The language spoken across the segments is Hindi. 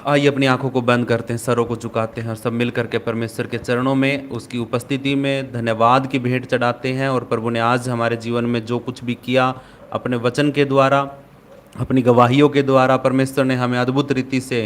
आइए अपनी आंखों को बंद करते हैं, सरों को झुकाते हैं और सब मिल करके परमेश्वर के चरणों में उसकी उपस्थिति में धन्यवाद की भेंट चढ़ाते हैं। और प्रभु ने आज हमारे जीवन में जो कुछ भी किया, अपने वचन के द्वारा, अपनी गवाहियों के द्वारा परमेश्वर ने हमें अद्भुत रीति से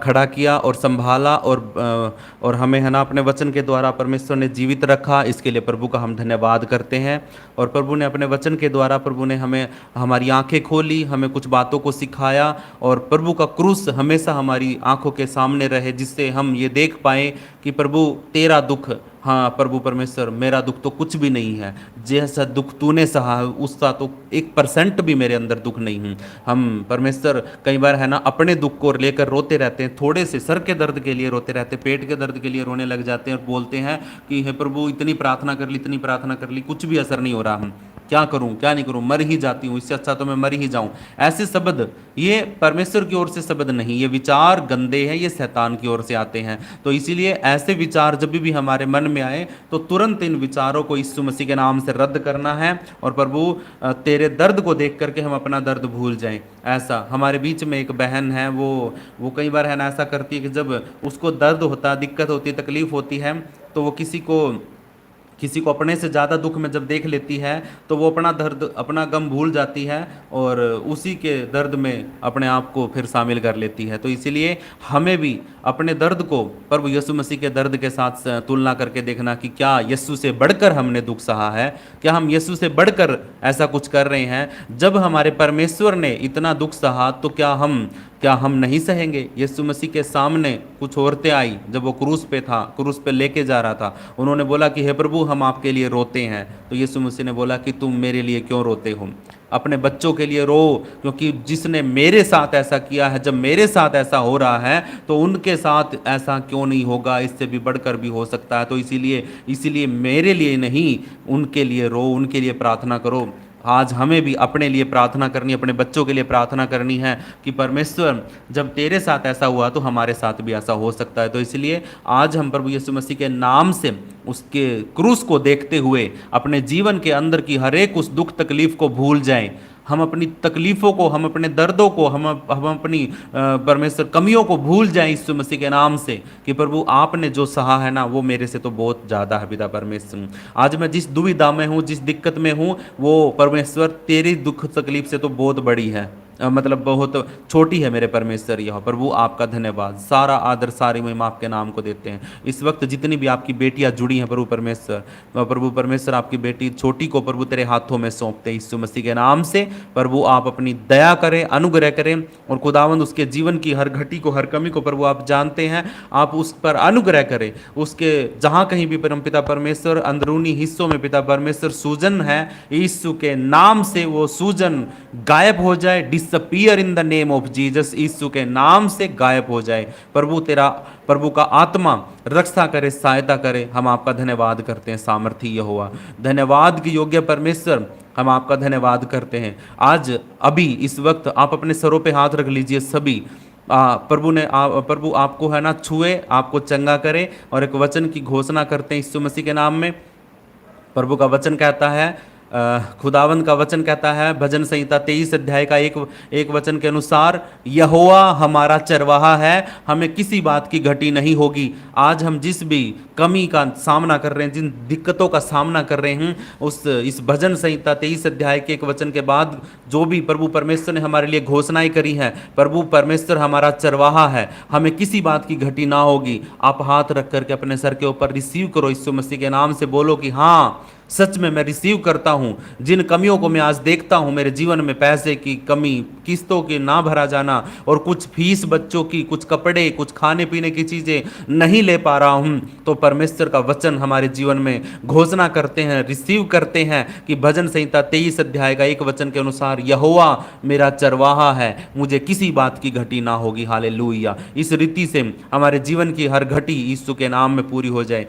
खड़ा किया और संभाला, और हमें है ना अपने वचन के द्वारा परमेश्वर ने जीवित रखा। इसके लिए प्रभु का हम धन्यवाद करते हैं। और प्रभु ने अपने वचन के द्वारा प्रभु ने हमें हमारी आंखें खोली, हमें कुछ बातों को सिखाया, और प्रभु का क्रूस हमेशा हमारी आंखों के सामने रहे, जिससे हम ये देख पाए कि प्रभु तेरा दुख, हाँ प्रभु परमेश्वर, मेरा दुख तो कुछ भी नहीं है। जैसा दुख तूने सहा है उसका तो 1% भी मेरे अंदर दुख नहीं हूँ। हम परमेश्वर कई बार है ना अपने दुख को लेकर रोते रहते हैं, थोड़े से सर के दर्द के लिए रोते रहते हैं, पेट के दर्द के लिए रोने लग जाते हैं और बोलते हैं कि हे प्रभु इतनी प्रार्थना कर ली, इतनी प्रार्थना कर ली, कुछ भी असर नहीं हो रहा। हम क्या करूं, क्या नहीं करूं, मर ही जाती हूं, इससे अच्छा तो मैं मर ही जाऊं। ऐसे शब्द ये परमेश्वर की ओर से शब्द नहीं, ये विचार गंदे हैं, ये शैतान की ओर से आते हैं। तो इसीलिए ऐसे विचार जब भी हमारे मन में आए तो तुरंत इन विचारों को यीशु मसीह के नाम से रद्द करना है। और प्रभु तेरे दर्द को देख करके हम अपना दर्द भूल जाएं। ऐसा हमारे बीच में एक बहन है, वो कई बार है ना ऐसा करती है कि जब उसको दर्द होता, दिक्कत होती है, तकलीफ होती है, तो वो किसी को अपने से ज़्यादा दुख में जब देख लेती है तो वो अपना दर्द, अपना गम भूल जाती है और उसी के दर्द में अपने आप को फिर शामिल कर लेती है। तो इसीलिए हमें भी अपने दर्द को प्रभु यीशु मसीह के दर्द के साथ तुलना करके देखना कि क्या यीशु से बढ़कर हमने दुख सहा है, क्या हम यीशु से बढ़कर ऐसा कुछ कर रहे हैं। जब हमारे परमेश्वर ने इतना दुख सहा तो क्या हम नहीं सहेंगे। यीशु मसीह के सामने कुछ औरतें आई, जब वो क्रूस पे था, क्रूस पे लेके जा रहा था, उन्होंने बोला कि हे प्रभु हम आपके लिए रोते हैं। तो यीशु मसीह ने बोला कि तुम मेरे लिए क्यों रोते हो, अपने बच्चों के लिए रो, क्योंकि जिसने मेरे साथ ऐसा किया है, जब मेरे साथ ऐसा हो रहा है तो उनके साथ ऐसा क्यों नहीं होगा, इससे भी बढ़कर भी हो सकता है। तो इसीलिए मेरे लिए नहीं, उनके लिए रो, उनके लिए प्रार्थना करो। आज हमें भी अपने लिए प्रार्थना करनी, अपने बच्चों के लिए प्रार्थना करनी है कि परमेश्वर जब तेरे साथ ऐसा हुआ तो हमारे साथ भी ऐसा हो सकता है। तो इसलिए आज हम प्रभु यीशु मसीह के नाम से उसके क्रूस को देखते हुए अपने जीवन के अंदर की हर एक उस दुख तकलीफ को भूल जाएं। हम अपनी तकलीफ़ों को, हम अपने दर्दों को, हम अपनी परमेश्वर कमियों को भूल जाएं यीशु मसीह के नाम से कि प्रभु आपने जो सहा है ना वो मेरे से तो बहुत ज़्यादा है पिता परमेश्वर। आज मैं जिस दुविधा में हूँ, जिस दिक्कत में हूँ, वो परमेश्वर तेरी दुख तकलीफ से तो बहुत बड़ी है, मतलब बहुत छोटी है मेरे परमेश्वर। यह प्रभु आपका धन्यवाद, सारा आदर सारी महिमा आपके नाम को देते हैं। इस वक्त जितनी भी आपकी बेटियां जुड़ी हैं प्रभु परमेश्वर आपकी बेटी छोटी को प्रभु तेरे हाथों में सौंपते हैं यीशु मसीह के नाम से। प्रभु आप अपनी दया करें, अनुग्रह करें, और खुदावंद उसके जीवन की हर घटी को, हर कमी को प्रभु आप जानते हैं, आप उस पर अनुग्रह करें। उसके जहाँ कहीं भी पिता परमेश्वर अंदरूनी हिस्सों में पिता परमेश्वर सूजन है, यीशु के नाम से वो सूजन गायब हो जाए, disappear in the name of Jesus. यीशु के नाम से गायब हो जाए। प्रभु का आत्मा रक्षा करे, सहायता करे। हम आपका धन्यवाद करते हैं सामर्थी यहोवा, धन्यवाद की योग्य परमेश्वर, हम आपका धन्यवाद करते हैं। आज अभी इस वक्त आप अपने सरों पे हाथ रख लीजिए सभी। प्रभु आपको है ना छुए, आपको चंगा करे, और एक वचन की घोषणा करते हैं यीशु मसीह के नाम में। प्रभु का वचन कहता है, खुदावंद का वचन कहता है भजन संहिता 23 अध्याय का एक वचन के अनुसार, यहोवा हमारा चरवाहा है, हमें किसी बात की घटी नहीं होगी। आज हम जिस भी कमी का सामना कर रहे हैं, जिन दिक्कतों का सामना कर रहे हैं, इस भजन संहिता 23 अध्याय के एक वचन के बाद जो भी प्रभु परमेश्वर ने हमारे लिए घोषणाएं करी हैं, प्रभु परमेश्वर हमारा चरवाहा है, हमें किसी बात की घटी ना होगी। आप हाथ रख करके अपने सर के ऊपर रिसीव करो, यीशु मसीह के नाम से बोलो कि हाँ सच में मैं रिसीव करता हूँ। जिन कमियों को मैं आज देखता हूँ मेरे जीवन में, पैसे की कमी, किस्तों की ना भरा जाना, और कुछ फीस बच्चों की, कुछ कपड़े, कुछ खाने पीने की चीज़ें नहीं ले पा रहा हूँ, तो परमेश्वर का वचन हमारे जीवन में घोषणा करते हैं, रिसीव करते हैं कि भजन संहिता 23 अध्याय का एक वचन के अनुसार, यहोवा मेरा चरवाहा है, मुझे किसी बात की घटी ना होगी। हालेलुया। इस रीति से हमारे जीवन की हर घटी यीशु के नाम में पूरी हो जाए,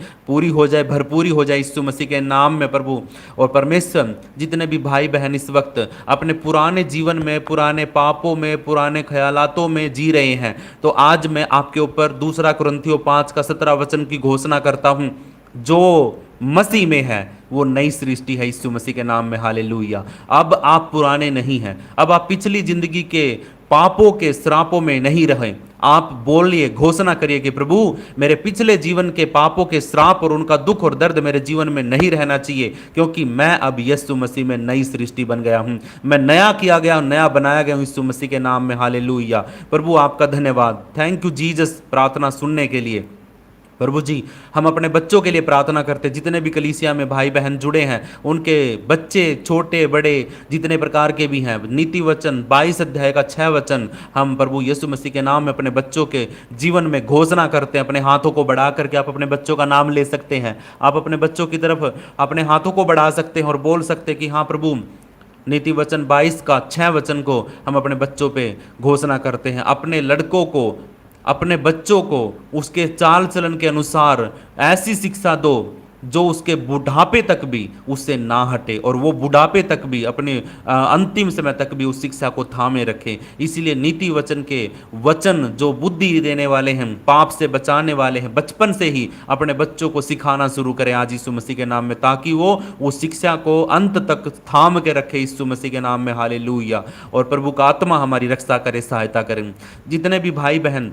भरपूरी हो जाए यीशु मसीह के नाम में प्रभु। और परमेश्वर जितने भी भाई बहन इस वक्त अपने पुराने जीवन में, पुराने पापों में, पुराने ख्यालातों में जी रहे हैं, तो आज मैं आपके ऊपर 2 कुरिन्थियों 5 का 17 वचन की घोषणा करता हूं, जो मसीह में है वो नई सृष्टि है यीशु मसीह के नाम में। हालेलुया। अब आप पुराने नहीं हैं, अब आप पिछली जिंदगी के पापों के श्रापों में नहीं रहे, आप बोलिए, घोषणा करिए कि प्रभु मेरे पिछले जीवन के पापों के श्राप और उनका दुख और दर्द मेरे जीवन में नहीं रहना चाहिए, क्योंकि मैं अब यीशु मसीह में नई सृष्टि बन गया हूं, मैं नया किया गया, नया बनाया गया हूं यीशु मसीह के नाम में। हालेलुया। प्रभु आपका धन्यवाद। थैंक यू जीसस प्रार्थना सुनने के लिए। प्रभु जी, हम अपने बच्चों के लिए प्रार्थना करते, जितने भी कलीसिया में भाई बहन जुड़े हैं, उनके बच्चे छोटे बड़े जितने प्रकार के भी हैं, नीति वचन 22 अध्याय का 6 वचन हम प्रभु यीशु मसीह के नाम में अपने बच्चों के जीवन में घोषणा करते हैं। अपने हाथों को बढ़ा करके आप अपने बच्चों का नाम ले सकते हैं, आप अपने बच्चों की तरफ अपने हाथों को बढ़ा सकते हैं और बोल सकते हैं कि हाँ प्रभु, नीति वचन 22 का 6 वचन को हम अपने बच्चों पे घोषणा करते हैं। अपने लड़कों को, अपने बच्चों को उसके चाल चलन के अनुसार ऐसी शिक्षा दो जो उसके बुढ़ापे तक भी उससे ना हटे, और वो बुढ़ापे तक भी अपने अंतिम समय तक भी उस शिक्षा को थामे रखे। इसीलिए नीति वचन के वचन जो बुद्धि देने वाले हैं, पाप से बचाने वाले हैं, बचपन से ही अपने बच्चों को सिखाना शुरू करें आज यीशु मसीह के नाम में, ताकि वो शिक्षा को अंत तक थाम के रखे यीशु मसीह के नाम में। हालेलुया। और प्रभु का आत्मा हमारी रक्षा करे, सहायता करें। जितने भी भाई बहन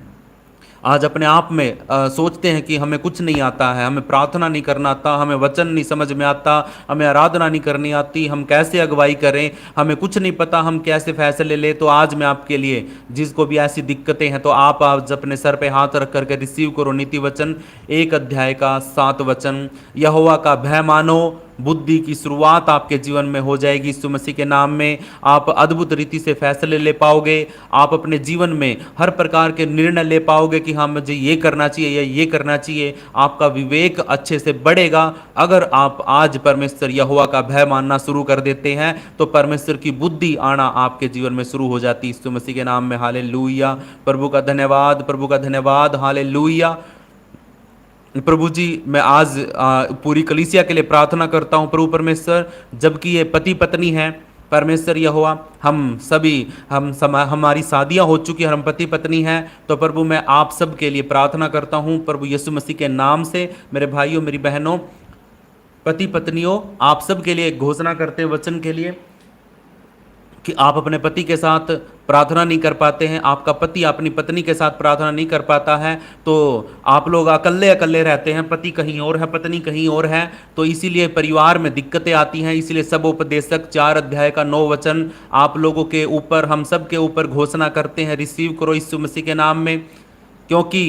आज अपने आप में सोचते हैं कि हमें कुछ नहीं आता है, हमें प्रार्थना नहीं करना आता, हमें वचन नहीं समझ में आता, हमें आराधना नहीं करनी आती, हम कैसे अगुवाई करें, हमें कुछ नहीं पता, हम कैसे फैसले लें, तो आज मैं आपके लिए, जिसको भी ऐसी दिक्कतें हैं, तो आप आज अपने सर पे हाथ रख करके रिसीव करो नीति वचन 1 अध्याय का 7 वचन। यहोवा का भय मानो, बुद्धि की शुरुआत आपके जीवन में हो जाएगी यीशु मसीह के नाम में। आप अद्भुत रीति से फैसले ले पाओगे, आप अपने जीवन में हर प्रकार के निर्णय ले पाओगे कि हाँ मुझे ये करना चाहिए या ये करना चाहिए। आपका विवेक अच्छे से बढ़ेगा। अगर आप आज परमेश्वर यहोवा का भय मानना शुरू कर देते हैं तो परमेश्वर की बुद्धि आना आपके जीवन में शुरू हो जाती है यीशु मसीह के नाम में। हालेलुया। प्रभु का धन्यवाद, प्रभु का धन्यवाद। हालेलुया। प्रभु जी, मैं आज पूरी कलीसिया के लिए प्रार्थना करता हूँ प्रभु परमेश्वर, जबकि ये पति पत्नी हैं परमेश्वर यहोवा, हम सभी हमारी शादियाँ हो चुकी हैं, हम पति पत्नी हैं, तो प्रभु मैं आप सब के लिए प्रार्थना करता हूँ प्रभु यीशु मसीह के नाम से। मेरे भाइयों, मेरी बहनों, पति पत्नियों, आप सब के लिए घोषणा करते हैं वचन के लिए कि आप अपने पति के साथ प्रार्थना नहीं कर पाते हैं, आपका पति अपनी पत्नी के साथ प्रार्थना नहीं कर पाता है, तो आप लोग अकेले अकेले रहते हैं, पति कहीं और है, पत्नी कहीं और है, तो इसीलिए परिवार में दिक्कतें आती हैं। इसीलिए सब उपदेशक 4 अध्याय का 9 वचन आप लोगों के ऊपर, हम सब के ऊपर घोषणा करते हैं, रिसीव करो यीशु मसीह के नाम में। क्योंकि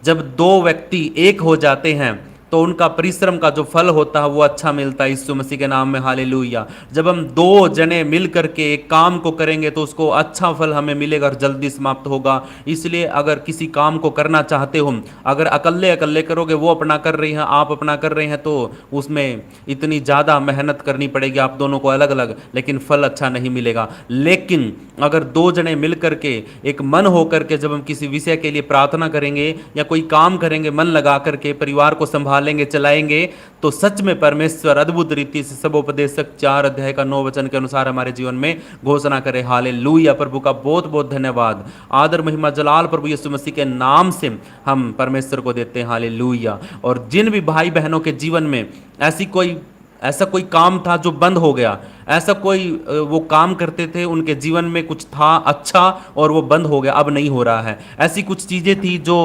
जब 2 व्यक्ति एक हो जाते हैं तो उनका परिश्रम का जो फल होता है वो अच्छा मिलता है यीशु मसीह के नाम में। हालेलुया। जब हम 2 जने मिल करके एक काम को करेंगे तो उसको अच्छा फल हमें मिलेगा और जल्दी समाप्त होगा। इसलिए अगर किसी काम को करना चाहते हो, अगर अकेले अकेले करोगे, वो अपना कर रही हैं, आप अपना कर रहे हैं, तो उसमें इतनी ज़्यादा मेहनत करनी पड़ेगी आप दोनों को अलग अलग, लेकिन फल अच्छा नहीं मिलेगा। लेकिन अगर 2 जने मिल करके एक मन हो करके जब हम किसी विषय के लिए प्रार्थना करेंगे या कोई काम करेंगे, मन लगा करके परिवार को संभालेंगे, चलाएंगे, तो सच में परमेश्वर अद्भुत रीति से सब उपदेशक 4 अध्याय का 9 वचन के अनुसार हमारे जीवन में घोषणा करे। हालेलुया। प्रभु का बहुत बहुत धन्यवाद, आदर महिमा जलाल प्रभु यीशु मसीह के नाम से हम परमेश्वर को देते हैं। हालेलुया। और जिन भी भाई बहनों के जीवन में ऐसा कोई काम था जो बंद हो गया, ऐसा कोई वो काम करते थे, उनके जीवन में कुछ था अच्छा और वो बंद हो गया, अब नहीं हो रहा है, ऐसी कुछ चीज़ें थी जो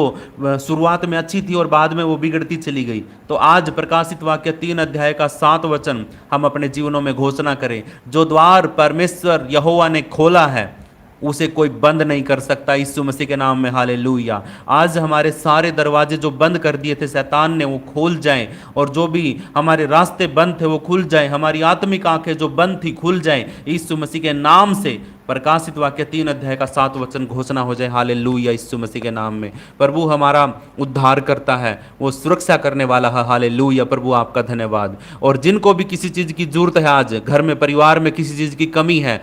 शुरुआत में अच्छी थी और बाद में वो बिगड़ती चली गई, तो आज प्रकाशित वाक्य 3 अध्याय का 7 वचन हम अपने जीवनों में घोषणा करें। जो द्वार परमेश्वर यहोवा ने खोला है उसे कोई बंद नहीं कर सकता यीशु मसीह के नाम में। हालेलुया। आज हमारे सारे दरवाजे जो बंद कर दिए थे शैतान ने, वो खोल जाएं, और जो भी हमारे रास्ते बंद थे वो खुल जाएं, हमारी आत्मिक आंखें जो बंद थी खुल जाएं यीशु मसीह के नाम से। प्रकाशित वाक्य 3 अध्याय का 7 वचन घोषणा हो जाए। हालेलुया। यीशु मसीह के नाम में प्रभु हमारा उद्धार करता है, वो सुरक्षा करने वाला है। हालेलुया। प्रभु आपका धन्यवाद। और जिनको भी किसी चीज़ की जरूरत है, आज घर में परिवार में किसी चीज़ की कमी है,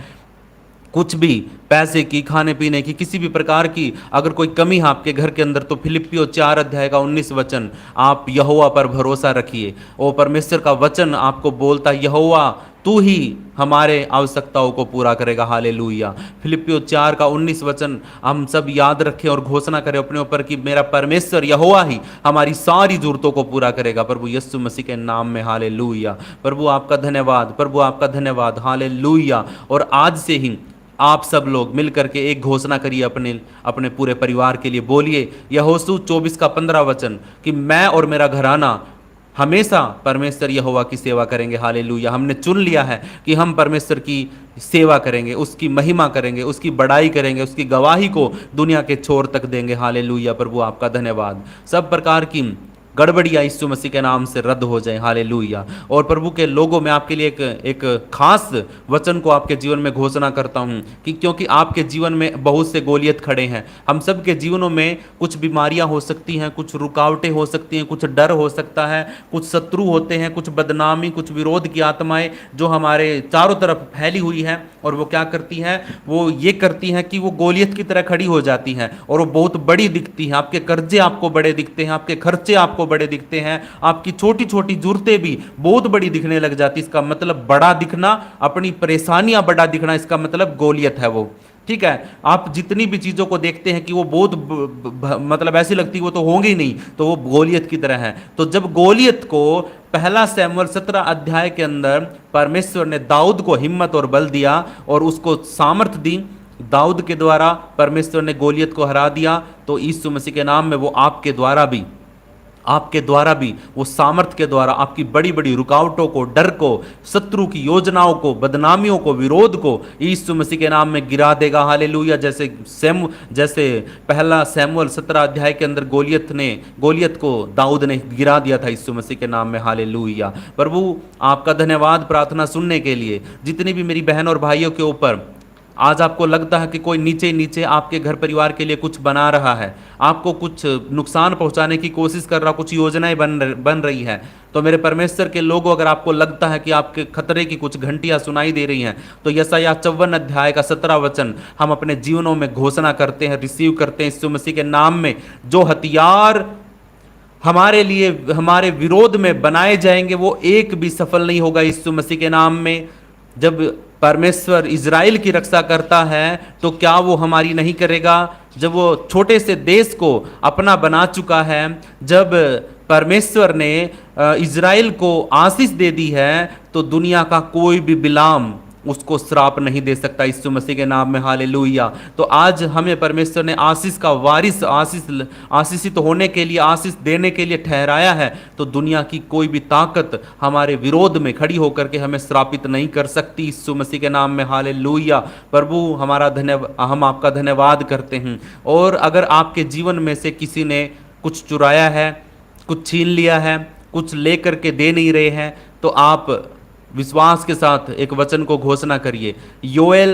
कुछ भी पैसे की, खाने पीने की, किसी भी प्रकार की अगर कोई कमी है आपके घर के अंदर, तो फिलिपियो 4 अध्याय का 19 वचन, आप यहोवा पर भरोसा रखिए। वो परमेश्वर का वचन आपको बोलता है, यहोवा तू ही हमारे आवश्यकताओं को पूरा करेगा। हालेलुया। फिलिपियो 4 का 19 वचन हम सब याद रखें और घोषणा करें अपने ऊपर कि मेरा परमेश्वर यहोवा ही हमारी सारी जरूरतों को पूरा करेगा प्रभु यीशु मसीह के नाम में। हालेलुया। प्रभु आपका धन्यवाद, प्रभु आपका धन्यवाद। हालेलुया। और आज से ही आप सब लोग मिल करके एक घोषणा करिए अपने अपने पूरे परिवार के लिए। बोलिए यहोशू 24 का 15 वचन कि मैं और मेरा घराना हमेशा परमेश्वर यहोवा की सेवा करेंगे। हालेलुया। हमने चुन लिया है कि हम परमेश्वर की सेवा करेंगे, उसकी महिमा करेंगे, उसकी बड़ाई करेंगे, उसकी गवाही को दुनिया के छोर तक देंगे। हालेलुया। प्रभु आपका धन्यवाद। सब प्रकार की गड़बड़ियाँ यीशु मसीह के नाम से रद्द हो जाए। हालेलुया। और प्रभु के लोगों में आपके लिए एक खास वचन को आपके जीवन में घोषणा करता हूँ कि क्योंकि आपके जीवन में बहुत से गोलियत खड़े हैं। हम सब के जीवनों में कुछ बीमारियां हो सकती हैं, कुछ रुकावटें हो सकती हैं, कुछ डर हो सकता है, कुछ शत्रु होते हैं, कुछ बदनामी, कुछ विरोध की आत्माएं जो हमारे चारों तरफ फैली हुई हैं। और वो क्या करती हैं? वो ये करती हैं कि वो गोलियत की तरह खड़ी हो जाती हैं और वो बहुत बड़ी दिखती हैं। आपके कर्जे आपको बड़े दिखते हैं, आपके खर्चे आपको बड़े दिखते हैं, आपकी छोटी छोटी जरूरतें भी बहुत बड़ी दिखने लग जाती। इसका मतलब बड़ा दिखना, अपनी परेशानियां बड़ा दिखना, इसका मतलब गोलियत है वो। ठीक है। आप जितनी भी चीजों को देखते हैं कि वो बहुत मतलब ऐसी लगती है वो तो होंगी ही नहीं, तो वो गोलियत की तरह है। तो जब गोलियत को पहला शमूएल 17 अध्याय के अंदर परमेश्वर ने दाऊद को हिम्मत और बल दिया और उसको सामर्थ दी, दाऊद के द्वारा परमेश्वर ने गोलियत को हरा दिया। तो यीशु मसीह के नाम में वो आपके द्वारा भी वो सामर्थ के द्वारा आपकी बड़ी बड़ी रुकावटों को, डर को, शत्रु की योजनाओं को, बदनामियों को, विरोध को यीशु मसीह के नाम में गिरा देगा। हालेलुया। जैसे पहला शमूएल 17 अध्याय के अंदर गोलियत को दाऊद ने गिरा दिया था यीशु मसीह के नाम में। हालेलुया। प्रभु आपका धन्यवाद प्रार्थना सुनने के लिए। जितनी भी मेरी बहन और भाइयों के ऊपर आज आपको लगता है कि कोई नीचे नीचे आपके घर परिवार के लिए कुछ बना रहा है, आपको कुछ नुकसान पहुंचाने की कोशिश कर रहा, कुछ योजनाएं बन रही है, तो मेरे परमेश्वर के लोगों, अगर आपको लगता है कि आपके खतरे की कुछ घंटियां सुनाई दे रही हैं, तो यशायाह 54 अध्याय का 17 वचन हम अपने जीवनों में घोषणा करते हैं, रिसीव करते हैं यीशु मसीह के नाम में। जो हथियार हमारे लिए, हमारे विरोध में बनाए जाएंगे, वो एक भी सफल नहीं होगा यीशु मसीह के नाम में। जब परमेश्वर इज़राइल की रक्षा करता है तो क्या वो हमारी नहीं करेगा? जब वो छोटे से देश को अपना बना चुका है, जब परमेश्वर ने इज़राइल को आशीष दे दी है, तो दुनिया का कोई भी बिलाम उसको श्राप नहीं दे सकता यीशु मसीह के नाम में। हालेलुया। तो आज हमें परमेश्वर ने आशीष का वारिस, आशीषित होने के लिए, आशीष देने के लिए ठहराया है। तो दुनिया की कोई भी ताकत हमारे विरोध में खड़ी होकर के हमें श्रापित नहीं कर सकती यीशु मसीह के नाम में। हालेलुया। प्रभु हम आपका धन्यवाद करते हैं। और अगर आपके जीवन में से किसी ने कुछ चुराया है, कुछ छीन लिया है, कुछ लेकर के दे नहीं रहे हैं, तो आप विश्वास के साथ एक वचन को घोषणा करिए। योएल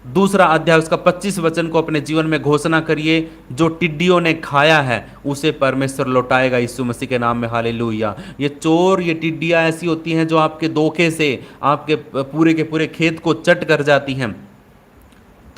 2 अध्याय उसका 25 वचन को अपने जीवन में घोषणा करिए। जो टिड्डियों ने खाया है उसे परमेश्वर लौटाएगा यीशु मसीह के नाम में। हालेलुया। ये चोर, ये टिड्डियां ऐसी होती हैं जो आपके धोखे से आपके पूरे के पूरे खेत को चट कर जाती हैं।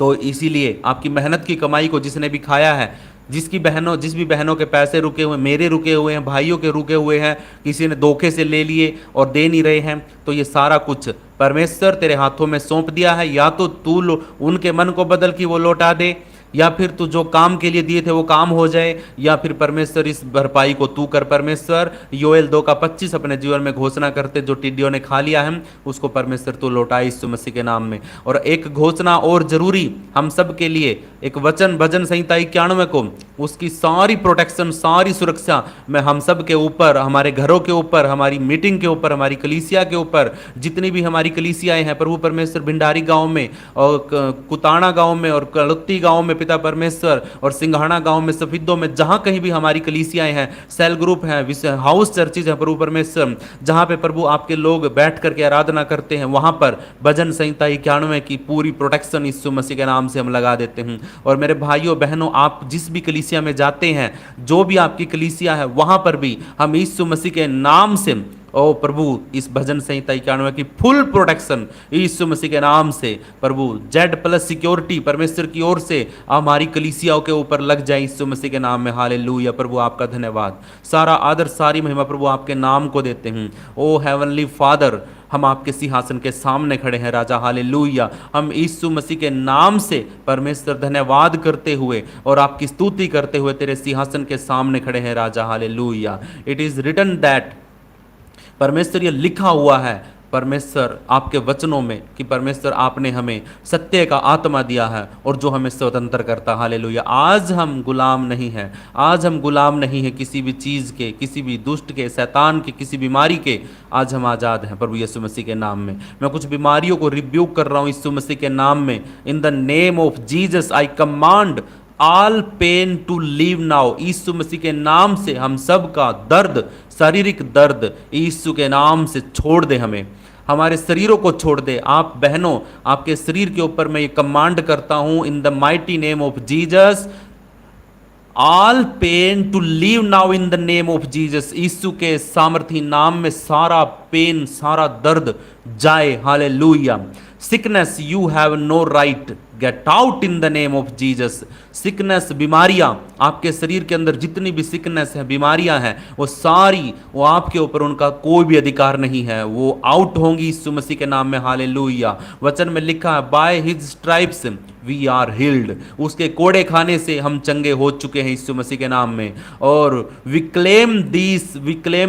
तो इसीलिए आपकी मेहनत की कमाई को जिसने भी खाया है, जिस भी बहनों के पैसे रुके हुए, मेरे रुके हुए हैं, भाइयों के रुके हुए हैं, किसी ने धोखे से ले लिए और दे नहीं रहे हैं, तो ये सारा कुछ परमेश्वर तेरे हाथों में सौंप दिया है। या तो तू उनके मन को बदल के वो लौटा दे, या फिर तू जो काम के लिए दिए थे वो काम हो जाए, या फिर परमेश्वर इस भरपाई को तू कर। परमेश्वर योएल 2:25 अपने जीवन में घोषणा करते, जो टिड्डियों ने खा लिया है उसको परमेश्वर तू लौटाए यीशु मसीह के नाम में। और एक घोषणा और जरूरी हम सब के लिए, एक वचन भजन संहिता 91 को, उसकी सारी प्रोटेक्शन, सारी सुरक्षा में हम सब के ऊपर, हमारे घरों के ऊपर, हमारी मीटिंग के ऊपर, हमारी कलीसिया के ऊपर, जितनी भी हमारी कलीसियाएं हैं, प्रभु परमेश्वर भिंडारी गांव में और कुताना गांव में और कलुत्ती गांव में पिता परमेश्वर, और सिंघाना गांव में, सफिद्दों में, जहां कहीं भी हमारी कलीसियाएं हैं, सेल ग्रुप हैं, हाउस चर्चेज हैं, प्रभु परमेश्वर, जहां पे प्रभु आपके लोग बैठ करके आराधना करते हैं, वहां पर भजन संहिता 91 की पूरी प्रोटेक्शन यीशु मसीह के नाम से हम लगा देते हैं। और मेरे भाइयों बहनों, आप जिस भी कलीसिया में जाते हैं, जो भी आपकी कलीसिया है, वहां पर भी हम यीशु मसीह के नाम से, ओ प्रभु, इस भजन संहिता 91 की फुल प्रोटेक्शन यीशु मसीह के नाम से, प्रभु Z+ सिक्योरिटी परमेश्वर की ओर से हमारी कलीसियाओं के ऊपर लग जाए यीशु मसीह के नाम में। हालेलुया। प्रभु आपका धन्यवाद, सारा आदर, सारी महिमा प्रभु आपके नाम को देते हैं। ओ हेवनली फादर, हम आपके सिंहासन के सामने खड़े हैं राजा। हालेलुया। हम यीशु मसीह के नाम से परमेश्वर धन्यवाद करते हुए और आपकी स्तुति करते हुए तेरे सिंहासन के सामने खड़े हैं राजा। Hallelujah. It is written that, परमेश्वर ये लिखा हुआ है, परमेश्वर आपके वचनों में कि परमेश्वर आपने हमें सत्य का आत्मा दिया है और जो हमें स्वतंत्र करता है। हालेलुया। आज हम गुलाम नहीं हैं, आज हम गुलाम नहीं हैं किसी भी चीज़ के, किसी भी दुष्ट के, शैतान के, किसी बीमारी के। आज हम आज़ाद हैं प्रभु यीशु मसीह के नाम में। मैं कुछ बीमारियों को रिब्यूक कर रहा हूँ यीशु मसीह के नाम में। In the name of Jesus I command all pain to leave now. यीशु मसीह के नाम से हम सब का दर्द, शारीरिक दर्द यीशु के नाम से छोड़ दे, हमें हमारे शरीरों को छोड़ दे। आप बहनों, आपके शरीर के ऊपर मैं ये कमांड करता हूं in the mighty name of Jesus, all pain to leave now in the name of Jesus. यीशु के सामर्थी नाम में सारा पेन, सारा दर्द जाए। Hallelujah. Sickness you have no right, get out in the name of Jesus. Sickness, बीमारियां, आपके शरीर के अंदर जितनी भी सिकनेस है, बीमारियां हैं, वो सारी, वो आपके ऊपर उनका कोई भी अधिकार नहीं है, वो आउट होंगी यीशु मसीह के नाम में। हालेलुया। वचन में लिखा है by his stripes we are healed. उसके कोड़े खाने से हम चंगे हो चुके हैं यीशु मसीह के नाम में। और we claim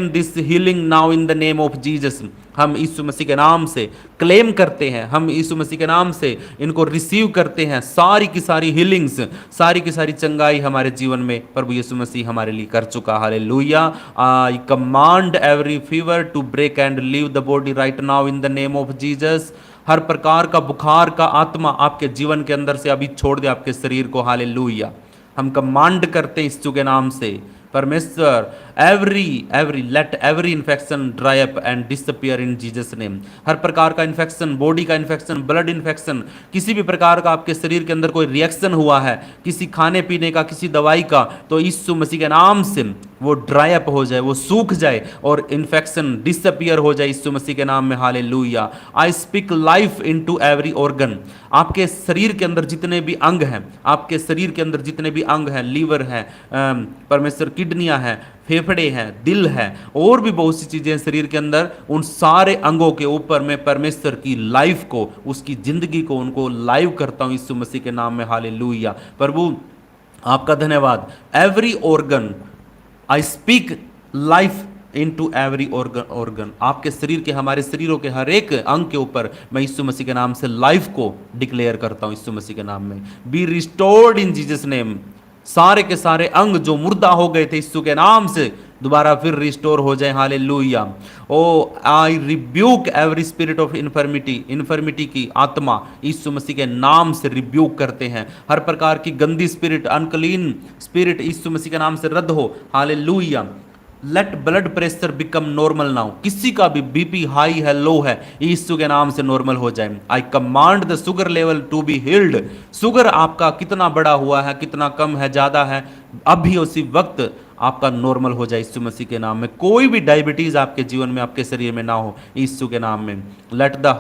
this healing now in the name of Jesus. हम यीशु मसीह के नाम से क्लेम करते हैं, हम यीशु मसीह के नाम से इनको रिसीव करते हैं। सारी की सारी हीलिंग्स, सारी की सारी चंगाई हमारे जीवन में प्रभु यीशु मसीह हमारे लिए कर चुका। Hallelujah. I command every fever to break and leave the body right now in the name of Jesus. हर प्रकार का बुखार का आत्मा आपके जीवन के अंदर से अभी छोड़ दे आपके शरीर को। हालेलुया। हम कमांड करते हैं यीशु के नाम से। परमेश्वर every let every infection dry up and disappear in Jesus name. हर प्रकार का इन्फेक्शन, बॉडी का इन्फेक्शन, ब्लड इन्फेक्शन, किसी भी प्रकार का आपके शरीर के अंदर कोई रिएक्शन हुआ है किसी खाने पीने का, किसी दवाई का, तो यीशु मसीह के नाम से वो ड्राई अप हो जाए, वो सूख जाए और इन्फेक्शन डिसअपियर हो जाए यीशु मसीह के नाम में। Hallelujah. I speak life into every organ. आपके शरीर के अंदर जितने भी अंग हैं, आपके शरीर के अंदर जितने भी अंग हैं, लीवर है, परमेश्वर किडनियां हैं, फेफड़े हैं, दिल है, और भी बहुत सी चीजें शरीर के अंदर, उन सारे अंगों के ऊपर मैं परमेश्वर की लाइफ को, उसकी जिंदगी को, उनको लाइव करता हूं यीशु मसीह के नाम में। हालेलुया। प्रभु आपका धन्यवाद। Every organ I speak life into every organ. आपके शरीर के, हमारे शरीरों के हर एक अंग के ऊपर मैं यीशु मसीह के नाम से लाइफ को डिक्लेयर करता हूं यीशु मसीह के नाम में। Be restored in Jesus name. सारे के सारे अंग जो मुर्दा हो गए थे यीशु के नाम से दोबारा फिर रिस्टोर हो जाए। Hallelujah. Oh I rebuke every spirit of infirmity की आत्मा यीशु मसीह के नाम से रिब्यूक करते हैं। हर प्रकार की गंदी स्पिरिट, अनक्लीन स्पिरिट यीशु मसीह के नाम से रद्द हो। Hallelujah. Let blood pressure become normal now. किसी का भी बीपी हाई है, लो है, यीशु के नाम से नॉर्मल हो जाए। I command the sugar level to be healed. Sugar आपका कितना बड़ा हुआ है, कितना कम है, ज्यादा है, अभी उसी वक्त आपका नॉर्मल हो जाए यीशु मसीह के नाम में। कोई भी डायबिटीज आपके जीवन में, आपके शरीर में ना हो यीशु के नाम में। Let the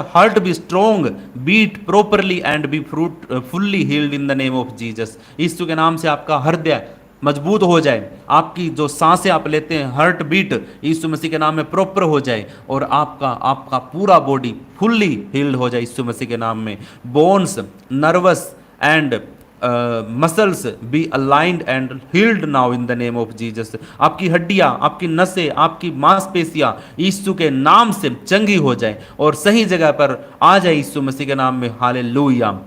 heart be strong, beat properly and be fully healed in the name of Jesus. यीशु के नाम से आपका हृदय मजबूत हो जाए, आपकी जो सांसें आप लेते हैं, हार्ट बीट यीशु मसीह के नाम में प्रॉपर हो जाए, और आपका पूरा बॉडी फुल्ली हील्ड हो जाए यीशु मसीह के नाम में। Bones, nerves and muscles be aligned and healed now in the name of Jesus. आपकी हड्डियां, आपकी नसें, आपकी मांसपेशियां यीशु के नाम से चंगी हो जाए और सही जगह पर आ जाए यीशु मसीह के नाम में। हालेलुया।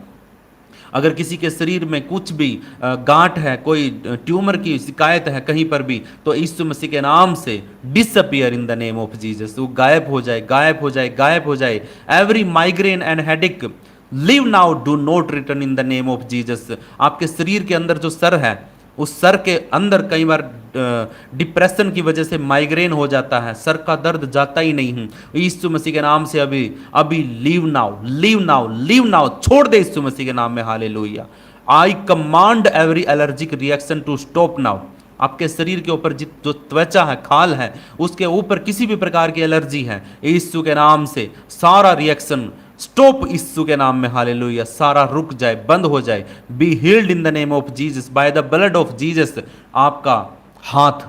अगर किसी के शरीर में कुछ भी गांठ है, कोई ट्यूमर की शिकायत है कहीं पर भी, तो यीशु मसीह के नाम से disappear in the name of Jesus. वो गायब हो जाए, गायब हो जाए, गायब हो जाए। Every migraine and headache live now, do not return in the name of Jesus. आपके शरीर के अंदर जो सर है, उस सर के अंदर कई बार डिप्रेशन की वजह से माइग्रेन हो जाता है, सर का दर्द जाता ही नहीं है, यीशु मसीह के नाम से अभी लीव नाउ, छोड़ दे यीशु मसीह के नाम में। Hallelujah. I command every allergic reaction to stop now. आपके शरीर के ऊपर जो त्वचा है, खाल है, उसके ऊपर किसी भी प्रकार की एलर्जी है, यीशु के नाम से सारा रिएक्शन स्टॉप यीशु के नाम में। हालेलुया। सारा रुक जाए, बंद हो जाए। Be healed in the name of Jesus bye the blood of Jesus. आपका हाथ,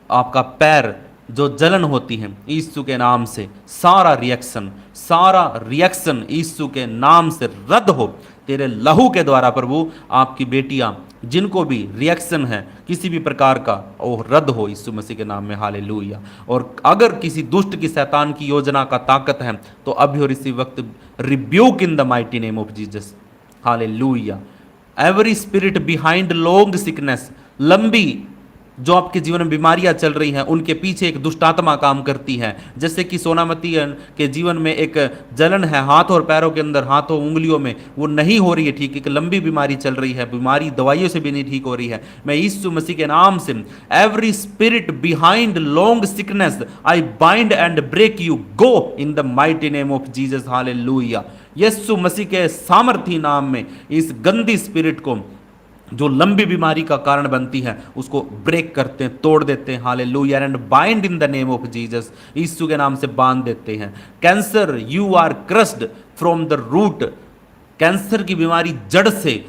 आपका पैर जो जलन होती है यीशु के नाम से, सारा रिएक्शन यीशु के नाम से रद्द हो। तेरे लहू के द्वारा प्रभु आपकी बेटियां जिनको भी रिएक्शन है किसी भी प्रकार का, वो रद्द हो यीशु मसीह के नाम में, हालेलुया। और अगर किसी दुष्ट की, शैतान की योजना का ताकत है तो अभी और इसी वक्त rebuke in the mighty name of Jesus, hallelujah. Every spirit behind long sickness, लंबी जो आपके जीवन में बीमारियां चल रही हैं, उनके पीछे एक दुष्ट आत्मा काम करती है। जैसे कि सोनामती के जीवन में एक जलन है हाथ और पैरों के अंदर, हाथों उंगलियों में, वो नहीं हो रही है ठीक, एक लंबी बीमारी चल रही है, बीमारी दवाइयों से भी नहीं ठीक हो रही है। मैं यीशु मसीह के नाम से every spirit behind long sickness I bind and break you, go in the mighty name of Jesus, hallelujah. यीशु मसीह के सामर्थी नाम में इस गंदी स्पिरिट को जो लंबी बीमारी का कारण बनती है उसको ब्रेक करते हैं, तोड़ देते हैं, hallelujah. And bind in the name of Jesus, यीशु के नाम से बांध देते हैं। Cancer, you are crushed from the root, cancer की बीमारी जड़ से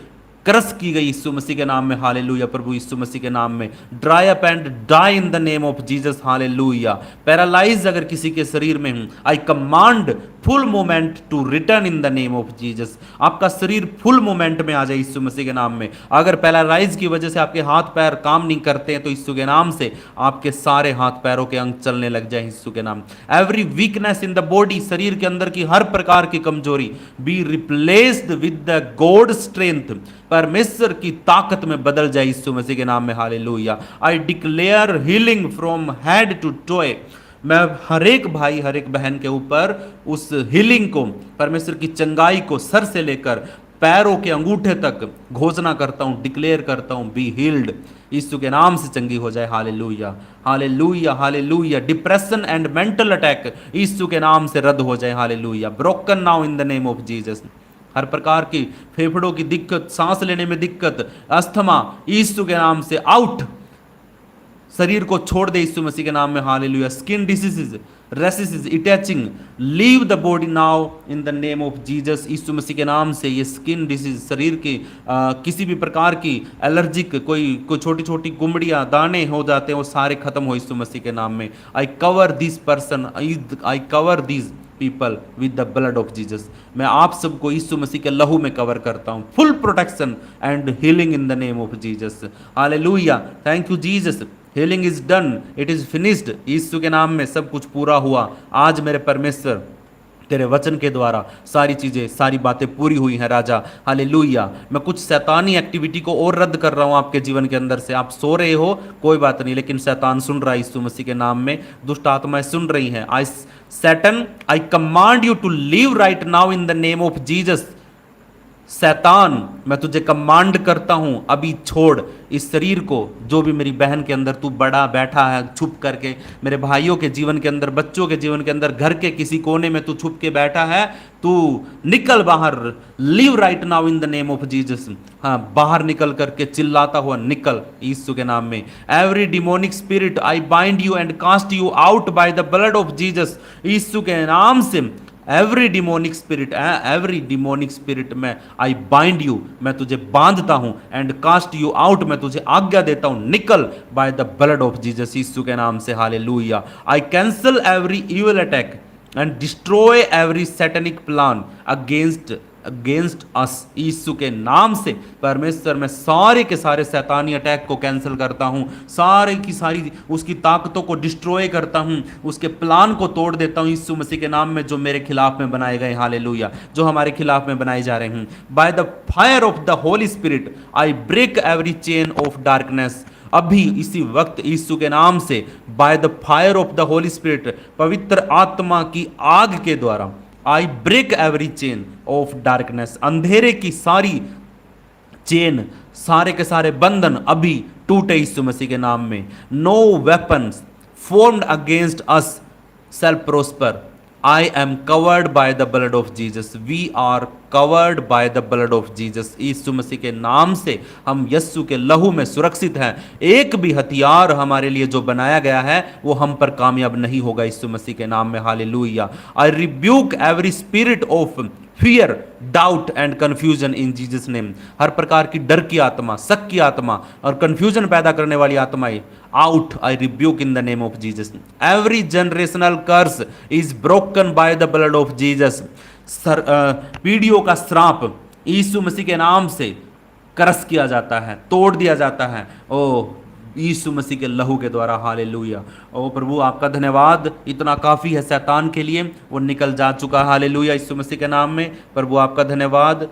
क्रस की गई यीशु मसीह के नाम में, हालेलुया। प्रभु यीशु मसीह के नाम में dry up and die in the name of Jesus, hallelujah. Paralyse अगर किसी के शरीर में हूं, I command full movement to return in the name of Jesus, आपका शरीर फुल मूवमेंट में आ जाए यीशु मसीह के नाम में। अगर पैरालाइज की वजह से आपके हाथ पैर काम नहीं करते हैं तो यीशु के नाम से आपके सारे हाथ पैरों के अंग चलने लग जाए यीशु के नाम। Every weakness in the body, शरीर के अंदर की हर प्रकार की कमजोरी be replaced with the God strength, परमेश्वर की ताकत में बदल जाए यीशु मसीह के नाम में, hallelujah. I declare healing from head to toe, मैं हर एक भाई हर एक बहन के ऊपर उस हीलिंग को, परमेश्वर की चंगाई को सर से लेकर पैरों के अंगूठे तक घोषणा करता हूं, डिक्लेयर करता हूं, बी हील्ड, यीशु के नाम से चंगी हो जाए, hallelujah, hallelujah, hallelujah. Depression and mental attack यीशु के नाम से रद्द हो जाए, hallelujah. Broken now in the name of Jesus, हर प्रकार की फेफड़ों की दिक्कत, सांस लेने में दिक्कत, अस्थमा, यीशु के नाम से आउट, शरीर को छोड़ दे यीशु मसीह के नाम में, hallelujah. Skin diseases, rashes, itching, leave the body now in the name of Jesus, यीशु मसीह के नाम से ये स्किन डिसीज, शरीर की किसी भी प्रकार की एलर्जिक कोई छोटी छोटी गुमड़ियाँ, दाने हो जाते हैं, वो सारे खत्म हो यीशु मसीह के नाम में। I cover this person, I cover this people with the blood of Jesus, मैं आप सबको यीशु मसीह के लहू में कवर करता हूं, full protection and healing in the name of Jesus, hallelujah. Thank you Jesus, healing is done, it is finished, यीशु के नाम में सब कुछ पूरा हुआ। आज मेरे परमेश्वर तेरे वचन के द्वारा सारी चीज़ें, सारी बातें पूरी हुई हैं राजा, हालेलुया। मैं कुछ शैतानी एक्टिविटी को और रद्द कर रहा हूं आपके जीवन के अंदर से। आप सो रहे हो कोई बात नहीं, लेकिन शैतान सुन रहा है यीशु मसीह के नाम में, दुष्ट आत्माएं सुन रही हैं। I Satan, I command you to leave right now in the name of Jesus, शैतान मैं तुझे कमांड करता हूं अभी छोड़ इस शरीर को, जो भी मेरी बहन के अंदर तू बड़ा बैठा है छुप करके, मेरे भाइयों के जीवन के अंदर, बच्चों के जीवन के अंदर, घर के किसी कोने में तू छुप के बैठा है, तू निकल बाहर, live right now in the name of Jesus. हाँ, बाहर निकल करके चिल्लाता हुआ निकल यीशु के नाम में। Every demonic spirit I bind you and cast you out by the blood of Jesus, यीशु के नाम से एवरी डिमोनिक स्पिरिट में आई बाइंड यू, मैं तुझे बांधता हूं, एंड कास्ट यू आउट, मैं तुझे आज्ञा देता हूं, निकल by the blood of Jesus, यीशु के नाम से, hallelujah. I cancel every evil attack and destroy every satanic plan against us, यीशु के नाम से परमेश्वर मैं सारे के सारे शैतानी अटैक को कैंसिल करता हूं, सारे की सारी उसकी ताकतों को डिस्ट्रॉय करता हूं, उसके प्लान को तोड़ देता हूं यीशु मसीह के नाम में, जो मेरे खिलाफ में बनाए गए, हालेलुया, जो हमारे खिलाफ में बनाए जा रहे हैं। By the fire of the Holy Spirit I break every chain of darkness, अभी इसी वक्त यीशु के नाम से by the fire of the Holy Spirit, पवित्र आत्मा की आग के द्वारा, I break every chain of darkness, अंधेरे की सारी चेन, सारे के सारे बंधन अभी टूटे यीशु मसीह के नाम में। No weapons formed against us shall prosper, I am covered by the blood of Jesus. We are covered by the blood of Jesus. यीशु मसीह के नाम से हम यीशु के लहू में सुरक्षित हैं। एक भी हथियार हमारे लिए जो बनाया गया है वो हम पर कामयाब नहीं होगा यीशु मसीह के नाम में, hallelujah. I rebuke every spirit of fear, doubt and confusion in Jesus name. हर प्रकार की डर की आत्मा, शक की आत्मा और कंफ्यूजन पैदा करने वाली आत्माएं out, I rebuke in the name of Jesus. Every generational curse is broken by the blood of Jesus. पीढ़ियों का श्राप यीशु मसीह के नाम से क्रश किया जाता है, तोड़ दिया जाता है। ओ यीशु मसीह के लहू के द्वारा, हालेलुया। ओ प्रभु आपका धन्यवाद, इतना काफ़ी है शैतान के लिए, वो निकल जा चुका, हालेलुया, यीशु मसीह के नाम में। प्रभु आपका धन्यवाद,